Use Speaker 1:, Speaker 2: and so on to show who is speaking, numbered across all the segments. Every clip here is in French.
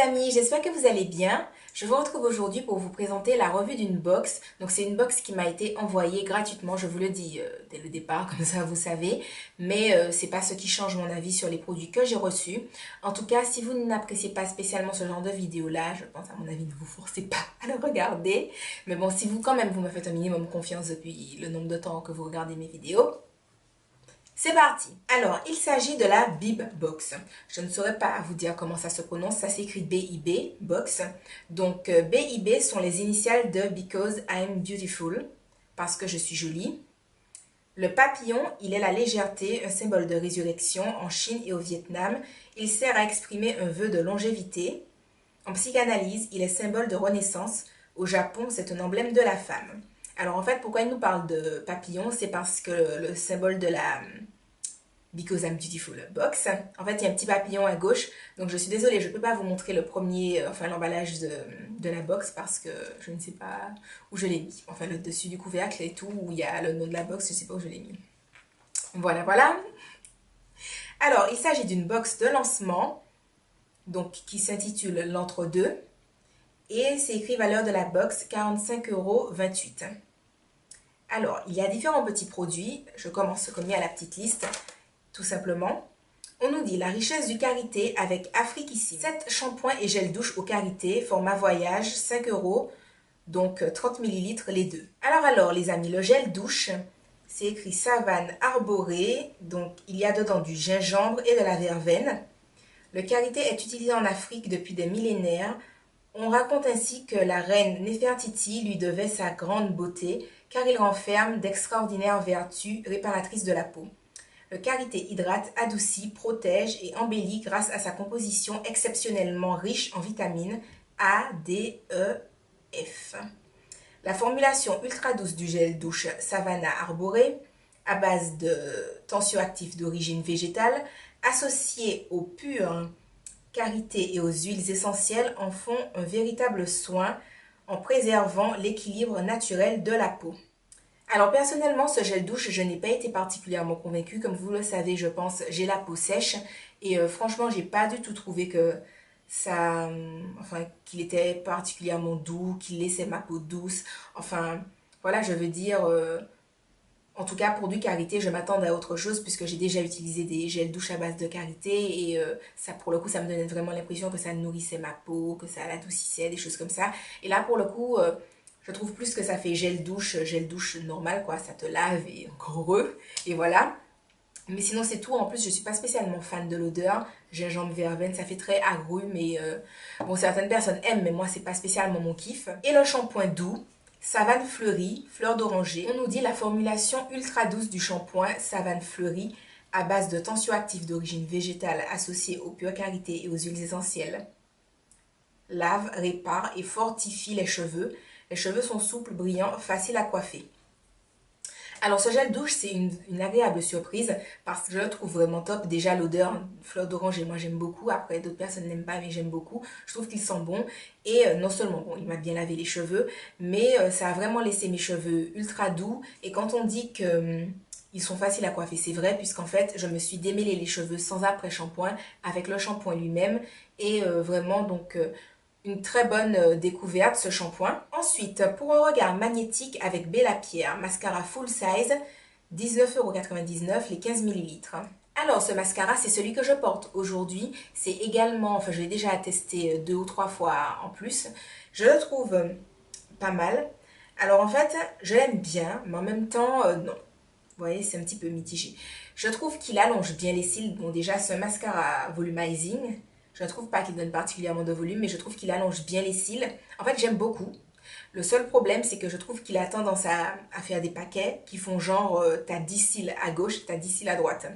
Speaker 1: amis, j'espère que vous allez bien. Je vous retrouve aujourd'hui pour vous présenter la revue d'une box. Donc c'est une box qui m'a été envoyée gratuitement, je vous le dis dès le départ, comme ça vous savez. Mais c'est pas ce qui change mon avis sur les produits que j'ai reçus. En tout cas, si vous n'appréciez pas spécialement ce genre de vidéo-là, je pense à mon avis ne vous forcez pas à le regarder. Mais bon, si vous quand même vous me faites un minimum confiance depuis le nombre de temps que vous regardez mes vidéos, c'est parti. Alors, il s'agit de la Bib Box. Je ne saurais pas vous dire comment ça se prononce. Ça s'écrit B-I-B, Box. Donc, B-I-B sont les initiales de Because I'm Beautiful, parce que je suis jolie. Le papillon, il est la légèreté, un symbole de résurrection en Chine et au Vietnam. Il sert à exprimer un vœu de longévité. En psychanalyse, il est symbole de renaissance. Au Japon, c'est un emblème de la femme. Alors en fait, pourquoi il nous parle de papillon? C'est parce que le symbole de la Because I'm Beautiful box, en fait, il y a un petit papillon à gauche. Donc je suis désolée, je ne peux pas vous montrer le premier, enfin l'emballage de la box parce que je ne sais pas où je l'ai mis. Enfin, le dessus du couvercle et tout, où il y a le nom de la box, je ne sais pas où je l'ai mis. Voilà, voilà. Alors, il s'agit d'une box de lancement, donc qui s'intitule l'entre-deux. Et c'est écrit valeur de la box 45,28 €. Alors, il y a différents petits produits. Je commence comme il y a la petite liste, tout simplement. On nous dit la richesse du karité avec Afrique ici. 7 shampoings et gel douche au karité, format voyage, 5 €, donc 30 ml les deux. Alors les amis, le gel douche, c'est écrit savane arborée, donc il y a dedans du gingembre et de la verveine. Le karité est utilisé en Afrique depuis des millénaires. On raconte ainsi que la reine Néfertiti lui devait sa grande beauté, car il renferme d'extraordinaires vertus réparatrices de la peau. Le karité hydrate, adoucit, protège et embellit grâce à sa composition exceptionnellement riche en vitamines A, D, E, F. La formulation ultra douce du gel douche Savannah Arboré, à base de tensioactifs d'origine végétale, associé au pur karité et aux huiles essentielles, en font un véritable soin en préservant l'équilibre naturel de la peau. Alors personnellement, ce gel douche, je n'ai pas été particulièrement convaincue. Comme vous le savez, je pense, j'ai la peau sèche. Et franchement, j'ai pas du tout trouvé que ça, enfin, qu'il était particulièrement doux, qu'il laissait ma peau douce. Enfin, voilà, je veux dire, en tout cas pour du karité, je m'attendais à autre chose puisque j'ai déjà utilisé des gels douche à base de karité. Et ça, pour le coup, ça me donnait vraiment l'impression que ça nourrissait ma peau, que ça l'adoucissait, des choses comme ça. Et là, pour le coup... je trouve plus que ça fait gel douche normal, quoi. Ça te lave et encore heureux. Et voilà. Mais sinon, c'est tout. En plus, je suis pas spécialement fan de l'odeur. Gingembre, verveine, ça fait très agrume. Mais bon, certaines personnes aiment, mais moi, c'est pas spécialement mon kiff. Et le shampoing doux, Savane fleurie, fleur d'oranger. On nous dit la formulation ultra douce du shampoing Savane fleurie à base de tensioactifs d'origine végétale associés aux pure karité et aux huiles essentielles. Lave, répare et fortifie les cheveux. Les cheveux sont souples, brillants, faciles à coiffer. Alors ce gel douche, c'est une agréable surprise parce que je le trouve vraiment top. Déjà l'odeur, fleur d'oranger, moi j'aime beaucoup. Après d'autres personnes n'aiment pas mais j'aime beaucoup. Je trouve qu'il sent bon et non seulement bon, il m'a bien lavé les cheveux, mais ça a vraiment laissé mes cheveux ultra doux. Et quand on dit que ils sont faciles à coiffer, c'est vrai puisqu'en fait je me suis démêlé les cheveux sans après-shampoing avec le shampoing lui-même et vraiment donc... une très bonne découverte ce shampoing. Ensuite, pour un regard magnétique avec Bella Pierre, mascara full size, 19,99 € les 15 ml. Alors ce mascara, c'est celui que je porte aujourd'hui. C'est également, enfin je l'ai déjà testé 2 ou 3 fois en plus. Je le trouve pas mal. Alors en fait, je l'aime bien, mais en même temps, non. Vous voyez, c'est un petit peu mitigé. Je trouve qu'il allonge bien les cils. Bon déjà, c'est un mascara volumizing. Je ne trouve pas qu'il donne particulièrement de volume, mais je trouve qu'il allonge bien les cils. En fait, j'aime beaucoup. Le seul problème, c'est que je trouve qu'il a tendance à faire des paquets qui font genre, t'as 10 cils à gauche, t'as 10 cils à droite.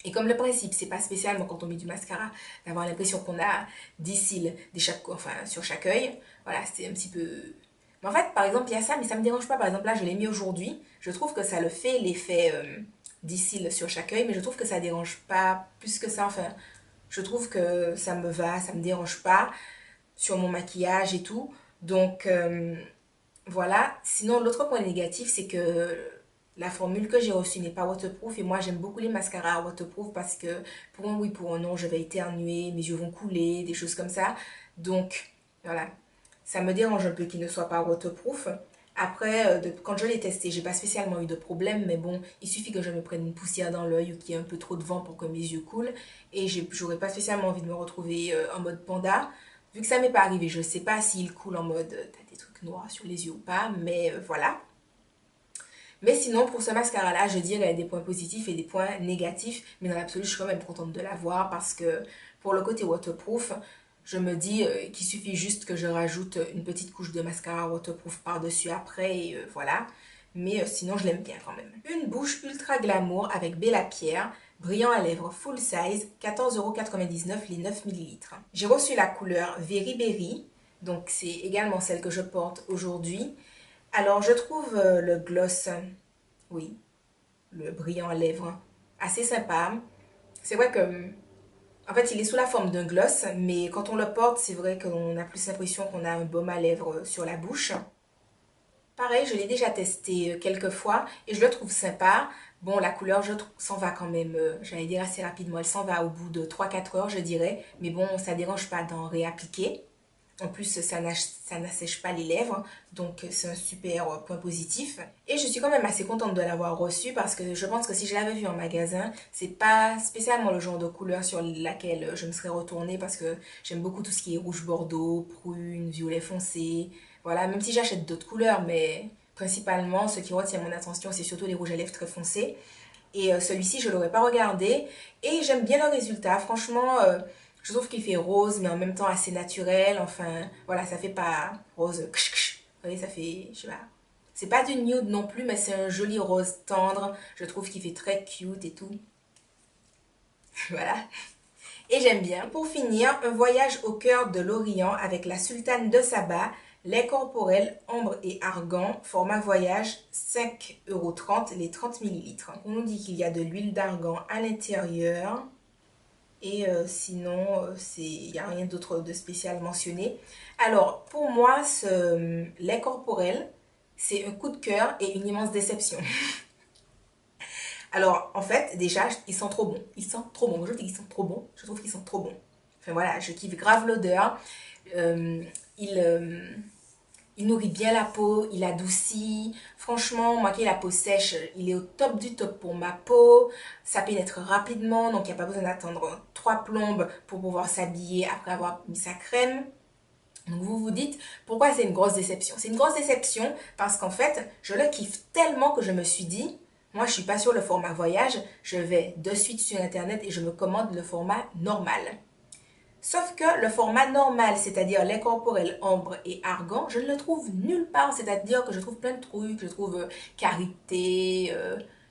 Speaker 1: Et comme le principe, c'est pas spécialement quand on met du mascara, d'avoir l'impression qu'on a 10 cils sur chaque œil. Voilà, c'est un petit peu... Mais en fait, par exemple, il y a ça, mais ça me dérange pas. Par exemple, là, je l'ai mis aujourd'hui. Je trouve que ça le fait, l'effet 10 cils sur chaque œil, mais je trouve que ça dérange pas plus que ça. Enfin... je trouve que ça me va, ça me dérange pas sur mon maquillage et tout. Donc voilà. Sinon, l'autre point négatif, c'est que la formule que j'ai reçue n'est pas waterproof et moi j'aime beaucoup les mascaras waterproof parce que pour un oui, pour un non, je vais éternuer, mes yeux vont couler, des choses comme ça. Donc voilà, ça me dérange un peu qu'il ne soit pas waterproof. Après, quand je l'ai testé, j'ai pas spécialement eu de problème, mais bon, il suffit que je me prenne une poussière dans l'œil ou qu'il y ait un peu trop de vent pour que mes yeux coulent. Et j'aurais pas spécialement envie de me retrouver en mode panda. Vu que ça m'est pas arrivé, je sais pas s'il coule en mode t'as des trucs noirs sur les yeux ou pas, mais voilà. Mais sinon, pour ce mascara-là, je dirais des points positifs et des points négatifs. Mais dans l'absolu, je suis quand même contente de l'avoir parce que pour le côté waterproof, je me dis qu'il suffit juste que je rajoute une petite couche de mascara waterproof par-dessus après et voilà. Mais sinon, je l'aime bien quand même. Une bouche ultra glamour avec Bella Pierre, brillant à lèvres full size, 14,99 € les 9 millilitres. J'ai reçu la couleur Very Berry, donc c'est également celle que je porte aujourd'hui. Alors, je trouve le gloss, oui, le brillant à lèvres, assez sympa. C'est vrai que, en fait, il est sous la forme d'un gloss, mais quand on le porte, c'est vrai qu'on a plus l'impression qu'on a un baume à lèvres sur la bouche. Pareil, je l'ai déjà testé quelques fois et je le trouve sympa. Bon, la couleur, s'en va quand même, j'allais dire assez rapidement, elle s'en va au bout de 3-4 heures, je dirais. Mais bon, ça ne dérange pas d'en réappliquer. En plus, ça n'assèche pas les lèvres, donc c'est un super point positif. Et je suis quand même assez contente de l'avoir reçu parce que je pense que si je l'avais vu en magasin, c'est pas spécialement le genre de couleur sur laquelle je me serais retournée parce que j'aime beaucoup tout ce qui est rouge bordeaux, prune, violet foncé. Voilà, même si j'achète d'autres couleurs, mais principalement ce qui retient mon attention, c'est surtout les rouges à lèvres très foncés. Et celui-ci, je ne l'aurais pas regardé. Et j'aime bien le résultat. Franchement, je trouve qu'il fait rose, mais en même temps assez naturel. Enfin, voilà, ça fait pas rose. Ksh, ksh. Vous voyez, ça fait, je sais pas. C'est pas du nude non plus, mais c'est un joli rose tendre. Je trouve qu'il fait très cute et tout. Voilà. Et j'aime bien. Pour finir, un voyage au cœur de l'Orient avec la sultane de Saba, lait corporel, ambre et argan, format voyage, 5,30 € les 30 millilitres. On nous dit qu'il y a de l'huile d'argan à l'intérieur. Et sinon, il n'y a rien d'autre de spécial mentionné. Alors, pour moi, ce lait corporel, c'est un coup de cœur et une immense déception. Alors, en fait, déjà, ils sont trop bons. Ils sont trop bons. Je dis qu'ils sont trop bons. Je trouve qu'ils sont trop bons. Enfin voilà, je kiffe grave l'odeur. Euh, il, euh, il nourrit bien la peau, il adoucit. Franchement, moi qui ai la peau sèche, il est au top du top pour ma peau. Ça pénètre rapidement, donc il n'y a pas besoin d'attendre 3 plombes pour pouvoir s'habiller après avoir mis sa crème. Donc vous vous dites, pourquoi c'est une grosse déception? C'est une grosse déception parce qu'en fait, je le kiffe tellement que je me suis dit, moi je suis pas sur le format voyage, je vais de suite sur internet et je me commande le format normal. Sauf que le format normal, c'est-à-dire lait corporel, ambre et argan, je ne le trouve nulle part. C'est-à-dire que je trouve plein de trucs, je trouve karité,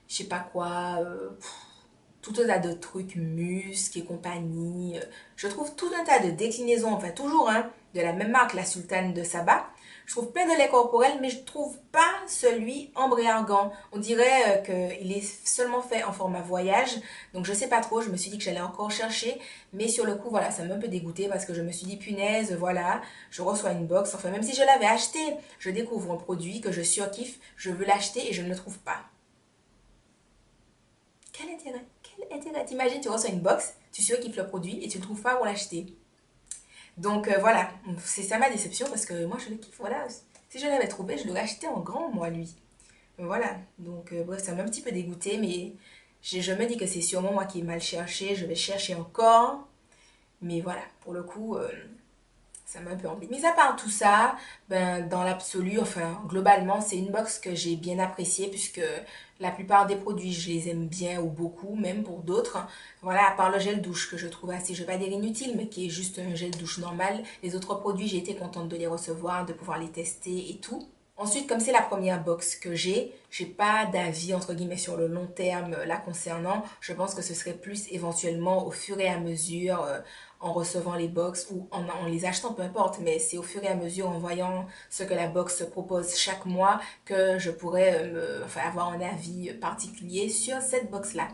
Speaker 1: je sais pas quoi, tout un tas de trucs, musc et compagnie. Je trouve tout un tas de déclinaisons, enfin toujours hein, de la même marque, la Sultane de Saba. Je trouve plein de lait corporel, mais je trouve pas celui ambre et argan. On dirait qu'il est seulement fait en format voyage. Donc je sais pas trop, je me suis dit que j'allais encore chercher. Mais sur le coup, voilà, ça m'a un peu dégoûté parce que je me suis dit, punaise, voilà, je reçois une box. Enfin, même si je l'avais acheté, je découvre un produit que je surkiffe, je veux l'acheter et je ne le trouve pas. Quel intérêt? Quel intérêt? T'imagines, tu reçois une box, tu surkiffes le produit et tu ne le trouves pas pour l'acheter. Donc voilà, c'est ça ma déception parce que moi je le kiffe, voilà. Si je l'avais trouvé, je l'aurais acheté en grand, moi, lui. Voilà, donc bref, ça m'a un petit peu dégoûté, mais je me dis que c'est sûrement moi qui ai mal cherché, je vais chercher encore. Mais voilà, pour le coup, ça m'a un peu embêté. Mis à part tout ça, ben, dans l'absolu, enfin, globalement, c'est une box que j'ai bien appréciée puisque la plupart des produits, je les aime bien ou beaucoup, même pour d'autres. Voilà, à part le gel douche que je trouve assez, je vais pas dire inutile, mais qui est juste un gel douche normal. Les autres produits, j'ai été contente de les recevoir, de pouvoir les tester et tout. Ensuite, comme c'est la première box que j'ai pas d'avis entre guillemets sur le long terme la concernant. Je pense que ce serait plus éventuellement au fur et à mesure en recevant les box ou en les achetant, peu importe, mais c'est au fur et à mesure en voyant ce que la box propose chaque mois que je pourrais enfin, avoir un avis particulier sur cette box-là.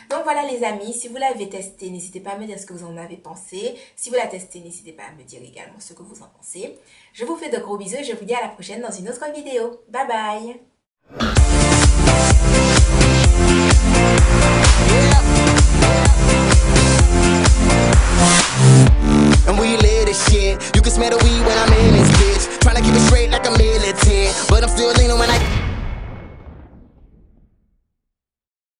Speaker 1: Donc voilà les amis, si vous l'avez testé, n'hésitez pas à me dire ce que vous en avez pensé. Si vous la testez, n'hésitez pas à me dire également ce que vous en pensez. Je vous fais de gros bisous et je vous dis à la prochaine dans une autre vidéo. Bye bye!